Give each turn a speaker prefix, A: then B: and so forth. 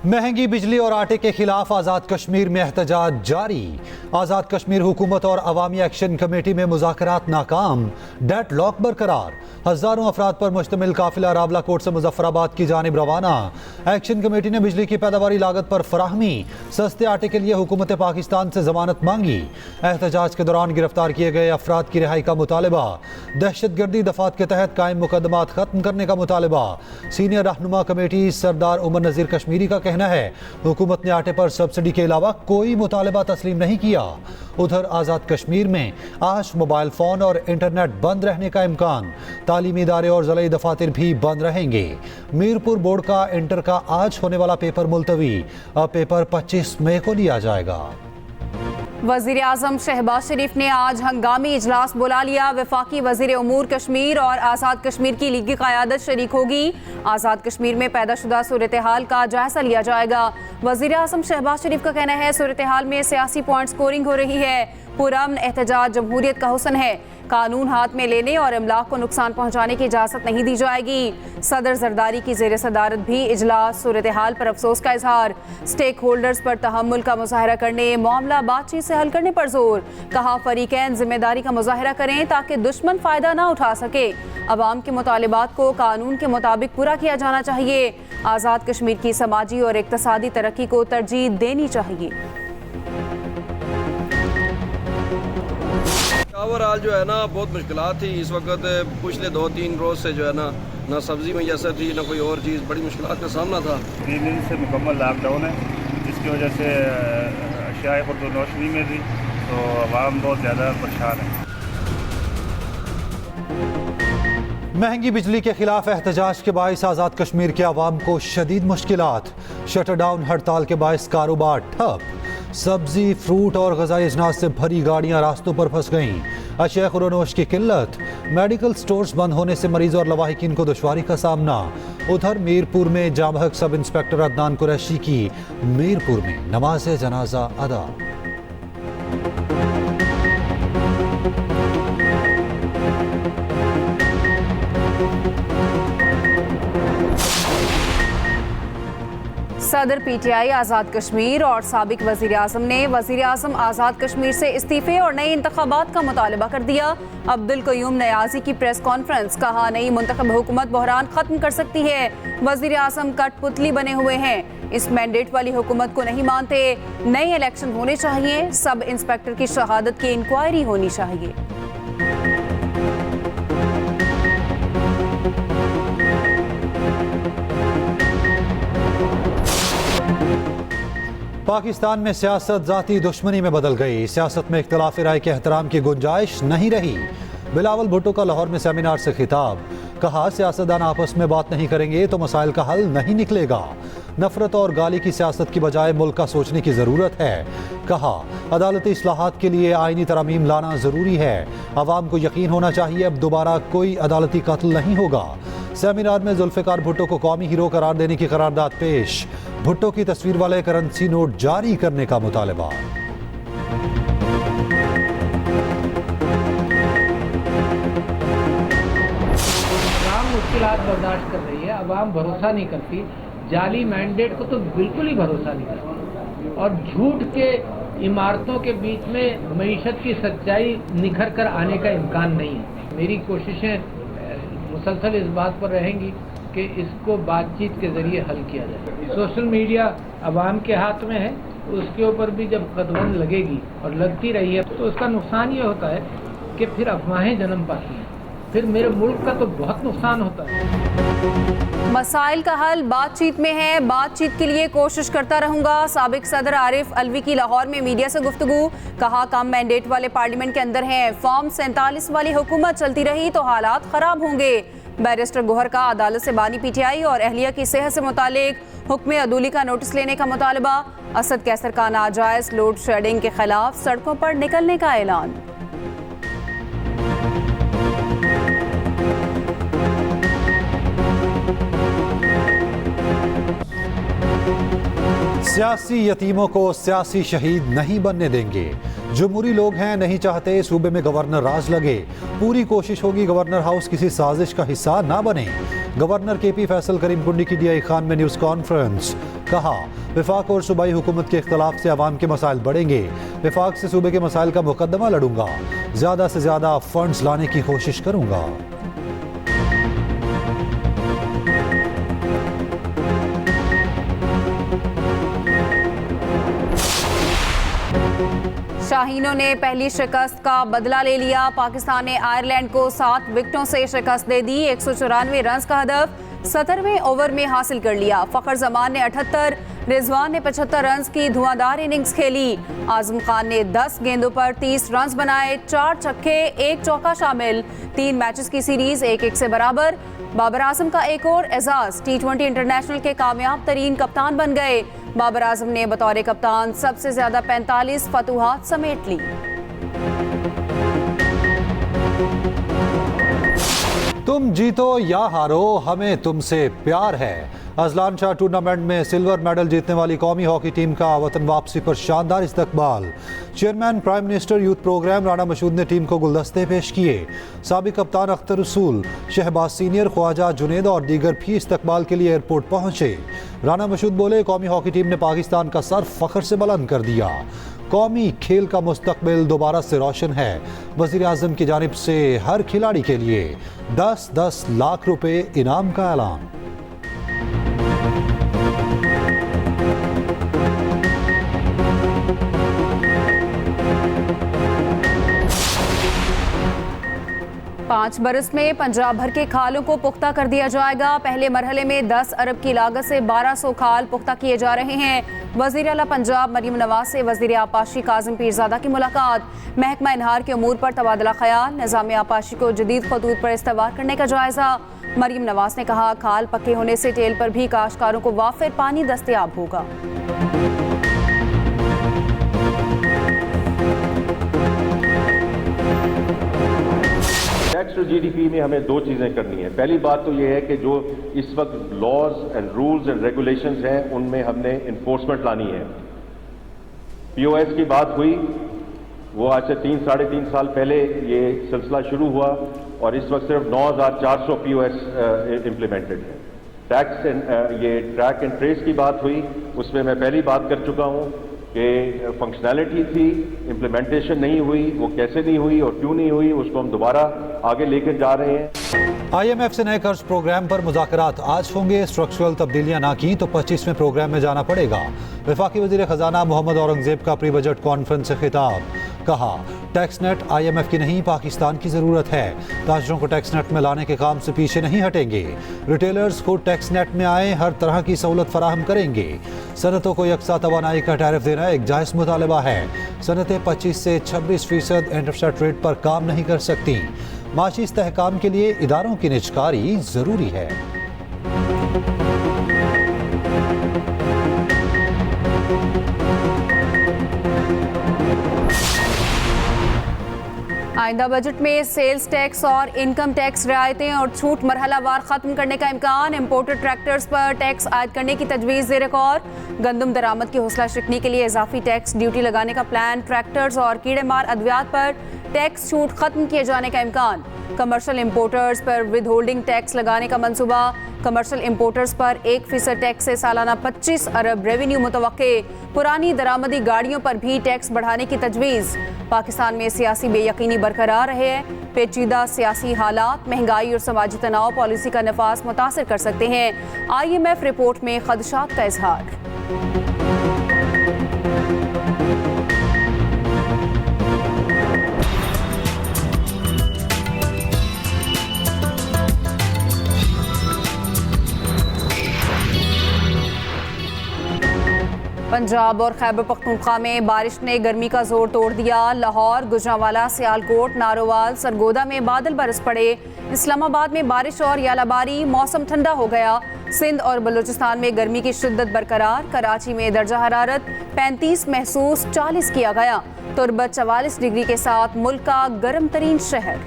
A: महंगी बिजली और आटे के खिलाफ आज़ाद कश्मीर में एहतजाज जारी। आज़ाद कश्मीर हुकूमत और अवामी एक्शन कमेटी में मुज़ाकरात नाकाम, डेडलॉक बरकरार। हज़ारों अफराद पर मुश्तमिल काफिला रावला कोट से मुजफ्फराबाद की जानिब रवाना। एक्शन कमेटी ने बिजली की पैदावारी लागत पर फराहमी, सस्ते आटे के लिए हुकूमत पाकिस्तान से जमानत मांगी। एहतजाज के दौरान गिरफ्तार किए गए अफराद की रिहाई का मुतालबा। दहशतगर्दी दफात के तहत कायम मुकदमात खत्म करने का मुतालबा। सीनियर रहनुमा कमेटी सरदार उमर नज़ीर कश्मीरी का कहना है हुकूमत ने आटे पर सब्सिडी के अलावा कोई मुतालबा तस्लीम नहीं किया। उधर आज़ाद कश्मीर में आज मोबाइल फोन और इंटरनेट बंद रहने का इम्कान। तालीमी इदारे और ज़िला दफातर भी बंद रहेंगे। मीरपुर बोर्ड का इंटर का आज होने वाला पेपर मुलतवी। अब पेपर 25 मई को लिया जाएगा।
B: वज़ीर आज़म शहबाज शरीफ ने आज हंगामी इजलास बुला लिया। वफाकी वज़ीर उमूर कश्मीर और आज़ाद कश्मीर की लीगी क़यादत शरीक होगी। आज़ाद कश्मीर में पैदाशुदा सूरत हाल का जायजा लिया जाएगा। वज़ीर आज़म शहबाज शरीफ का कहना है सूरत हाल में सियासी पॉइंट स्कोरिंग हो रही है। पुरअमन एहतजाज जमहूरियत का हुस्न है। कानून हाथ में लेने और इमलाक को नुकसान पहुंचाने की इजाज़त नहीं दी जाएगी। सदर जरदारी की ज़ेर सदारत भी इजलास। सूरत हाल पर अफसोस का इजहार। स्टेक होल्डर्स पर तहम्मुल का मुजाहरा करने, मामला बातचीत से हल करने पर जोर। कहा फरीकैन जिम्मेदारी का मुजाहरा करें ताकि दुश्मन फ़ायदा ना उठा सके। अवाम के मुतालिबात को कानून के मुताबिक पूरा किया जाना चाहिए। आज़ाद कश्मीर की समाजी और इक्तसादी तरक्की को तरजीह देनी चाहिए।
C: ओवरऑल जो है ना बहुत मुश्किलात थी इस वक्त। पिछले 2-3 रोज़ से जो है ना सब्ज़ी मैसर थी, ना कोई और चीज़। बड़ी मुश्किलात का सामना था।
D: 3 दिन से मुकम्मल लॉकडाउन है, जिसकी वजह से अशियाए खुर्दनोश नहीं मिल रही, तो आवाम बहुत ज़्यादा परेशान है।
A: महंगी बिजली के खिलाफ एहतजाज के बायस आज़ाद कश्मीर के अवाम को शदीद मुश्किलात। शटर डाउन हड़ताल के बायस कारोबार ठप। सब्जी, फ्रूट और ग़िज़ाई अजनास से भरी गाड़ियां रास्तों पर फंस गईं। अशिया खुर्दनोश की किल्लत। मेडिकल स्टोर्स बंद होने से मरीजों और लवाहिकीन को दुश्वारी का सामना। उधर मीरपुर में जामहक सब इंस्पेक्टर अदनान कुरैशी की मीरपुर में नमाज जनाजा अदा।
B: सदर पीटीआई आज़ाद कश्मीर और साबिक वज़ीर आज़म ने वज़ीर आज़म आज़ाद कश्मीर से इस्तीफ़े और नए इंतखाबात का मुतालबा कर दिया। अब्दुल क़य्यूम नयाज़ी की प्रेस कॉन्फ्रेंस। कहा नई मुंतखब हुकूमत बहरान ख़त्म कर सकती है। वज़ीर आज़म कठपुतली बने हुए हैं, इस मैंडेट वाली हुकूमत को नहीं मानते। नए इलेक्शन होने चाहिए। सब इंस्पेक्टर की शहादत की इंक्वायरी होनी चाहिए।
A: पाकिस्तान में सियासत ज़ाती दुश्मनी में बदल गई। सियासत में इख्तिलाफ राय के एहतराम की गुंजाइश नहीं रही। बिलावल भुट्टो का लाहौर में सेमिनार से खिताब। कहा सियासतदान आपस में बात नहीं करेंगे तो मसाइल का हल नहीं निकलेगा। नफरत और गाली की सियासत की बजाय मुल्क का सोचने की ज़रूरत है। कहा अदालती इस्लाहात के लिए आईनी तरमीम लाना ज़रूरी है। अवाम को यकीन होना चाहिए अब दोबारा कोई अदालती कत्ल नहीं होगा। सेमिनार में जुल्फ़िकार भुट्टो को कौमी हीरो करार देने की करारदाद पेश। भुट्टो की तस्वीर वाले करेंसी नोट जारी करने का मुतालबा।
E: मुश्किलात बर्दाश्त कर रही है, अवाम भरोसा नहीं करती। जाली मैंडेट को तो बिल्कुल ही भरोसा नहीं करती और झूठ के इमारतों के बीच में मईशत की सच्चाई निखर कर आने का इम्कान नहीं है। मेरी कोशिशें मुसलसल इस बात पर रहेंगी कि इसको बातचीत के ज़रिए हल किया जाए। सोशल मीडिया अवाम के हाथ में है, उसके ऊपर भी जब कदबंद लगेगी और लगती रही है तो उसका नुकसान ये होता है कि फिर अफवाहें जन्म पाती हैं, फिर मेरे मुल्क का तो बहुत नुकसान होता है।
B: मसाइल का हल बातचीत में है। बातचीत के लिए कोशिश करता रहूंगा। साबिक सदर आरिफ अलवी की लाहौर में मीडिया से गुफ्तगू। कहा कम मैंडेट वाले पार्लियामेंट के अंदर हैं। फॉर्म 47 वाली हुकूमत चलती रही तो हालात खराब होंगे। बैरिस्टर गोहर का अदालत से बानी पीटीआई और अहलिया की सेहत से मुतालिक हुक्म अदूली का नोटिस लेने का मुतालबा। असद कैसर का नाजायज लोड शेडिंग के खिलाफ सड़कों पर निकलने का ऐलान।
A: सियासी यतीमों को सियासी शहीद नहीं बनने देंगे। जमहूरी लोग हैं, नहीं चाहते सूबे में गवर्नर राज लगे। पूरी कोशिश होगी गवर्नर हाउस किसी साजिश का हिस्सा ना बने। गवर्नर केपी फैसल करीम कुंडी की डीआई खान में न्यूज़ कॉन्फ्रेंस। कहा वफाक और सूबाई हुकूमत के इख्तलाफ से अवाम के मसाइल बढ़ेंगे। वफाक से सूबे के मसाइल का मुकदमा लड़ूंगा, ज़्यादा से ज़्यादा फंड्स लाने की कोशिश करूंगा।
B: शाहीनों ने पहली शिकस्त का बदला ले लिया। पाकिस्तान ने आयरलैंड को 7 विकेटों से शिकस्त दे दी। 194 रन का हदफ 17वें ओवर में हासिल कर लिया। फखर जमान ने 78, रिजवान ने 75 रन की धुआंधार इनिंग्स खेली। आजम खान ने 10 गेंदों पर 30 रन बनाए, 4 छक्के 1 चौका शामिल। 3 मैचेस की सीरीज 1-1 से बराबर। बाबर आजम का एक और एजाज, T20 इंटरनेशनल के कामयाब तरीन कप्तान बन गए। बाबर आजम ने बतौर कप्तान सबसे ज्यादा 45 फतुहात समेट ली।
A: तुम जीतो या हारो, हमें तुमसे प्यार है। अजलान शाह टूर्नामेंट में सिल्वर मेडल जीतने वाली कौमी हॉकी टीम का वतन वापसी पर शानदार इस्तकबाल। Chairman prime minister youth program Rana Mashhood ने टीम को गुलदस्ते पेश किए। साबिक कप्तान अख्तर रसूल, शहबाज सीनियर, ख्वाजा जुनेद और दीगर भी इस्तकबाल के लिए एयरपोर्ट पहुंचे। राना मशहूद बोले कौमी हॉकी टीम ने पाकिस्तान का सर फख्र से बुलंद कर दिया। कौमी खेल का मुस्तकबिल दोबारा से रोशन है। वज़ीर आज़म की जानिब से हर खिलाड़ी के लिए 10-10 लाख रुपए इनाम का ऐलान।
B: पाँच बरस में पंजाब भर के खालों को पुख्ता कर दिया जाएगा। पहले मरहले में 10 अरब की लागत से 1200 खाल पुख्ता किए जा रहे हैं। वज़ीर आला पंजाब मरीम नवाज से वज़ीर आपाशी काजिम पीरज़ादा की मुलाकात। महकमा इनहार के अमूर पर तबादला ख्याल। निज़ाम आपाशी को जदीद खतूत पर इस्तवार करने का जायज़ा। मरीम नवाज ने कहा खाल पक्के होने से टेल पर भी काश्तकारों को वाफिर पानी दस्तयाब होगा।
F: टैक्स टू जीडीपी में हमें 2 चीज़ें करनी है। पहली बात तो ये है कि जो इस वक्त laws and rules and regulations हैं उनमें हमने इन्फोर्समेंट लानी है। पीओएस की बात हुई, वो आज से 3-3.5 साल पहले ये सिलसिला शुरू हुआ और इस वक्त सिर्फ 9400 पीओएस इम्प्लीमेंटेड है। टैक्स ये ट्रैक एंड ट्रेस की बात हुई, उसमें मैं पहली बात कर चुका हूँ कि फंक्शनैलिटी थी, इम्प्लीमेंटेशन नहीं हुई। वो कैसे नहीं हुई और क्यों नहीं हुई उसको हम दोबारा आगे लेकर जा रहे हैं।
A: IMF से नए कर्ज प्रोग्राम पर मुज़ाकरात आज होंगे। स्ट्रक्चरल तब्दीलियां ना की तो 25वें प्रोग्राम में जाना पड़ेगा। वफाकी वज़ीर ख़जाना मोहम्मद औरंगज़ेब का प्री बजट कॉन्फ्रेंस से खिताब। कहा टैक्स नेट IMF की नहीं पाकिस्तान की ज़रूरत है। ताजरों को टैक्स नेट में लाने के काम से पीछे नहीं हटेंगे। रिटेलर्स को टैक्स नेट में आए हर तरह की सहूलत फराहम करेंगे। सनतों को यकसा तवानाई का टैरिफ देना एक जायज़ मुतालबा है। सनतें 25 से 26% इंटरसेट रेट पर काम नहीं कर सकती। माशी इस्तेहकाम के लिए इदारों की निजकारी ज़रूरी है।
B: आइंदा बजट में सेल्स टैक्स और इनकम टैक्स रियायतें और छूट मरहलावार खत्म करने का इम्कान। इम्पोर्टेड ट्रैक्टर्स पर टैक्स आयद करने की तजवीज़ ज़ेर गौर। गंदम दरामद की हौसला शिकनी के लिए इजाफी टैक्स ड्यूटी लगाने का प्लान। ट्रैक्टर्स और कीड़े मार अद्वियात पर टैक्स छूट खत्म किए जाने का इम्कान। कमर्शियल इम्पोर्टर्स पर विद होल्डिंग टैक्स लगाने का मंसूबा। कमर्शियल इम्पोर्टर्स पर 1% टैक्स से सालाना 25 अरब रेवेन्यू मुतवक्के। पुरानी दरामदी गाड़ियों पर भी टैक्स बढ़ाने की तजवीज़। पाकिस्तान में सियासी बेयकीनी बरकरार रहे है। पेचीदा सियासी हालात, महंगाई और समाजी तनाव पॉलिसी का नफाज मुतासर कर सकते हैं। IMF रिपोर्ट में खदशात का इजहार। पंजाब और खैबर पख्तूनख्वा में बारिश ने गर्मी का जोर तोड़ दिया। लाहौर, गुजरांवाला, सियालकोट, नारोवाल, सरगोदा में बादल बरस पड़े। इस्लामाबाद में बारिश और यालाबारी, मौसम ठंडा हो गया। सिंध और बलूचिस्तान में गर्मी की शिद्दत बरकरार। कराची में दर्जा हरारत 35 महसूस, 40 किया गया। तुर्बत 44 डिग्री के साथ मुल्क का गर्म तरीन शहर।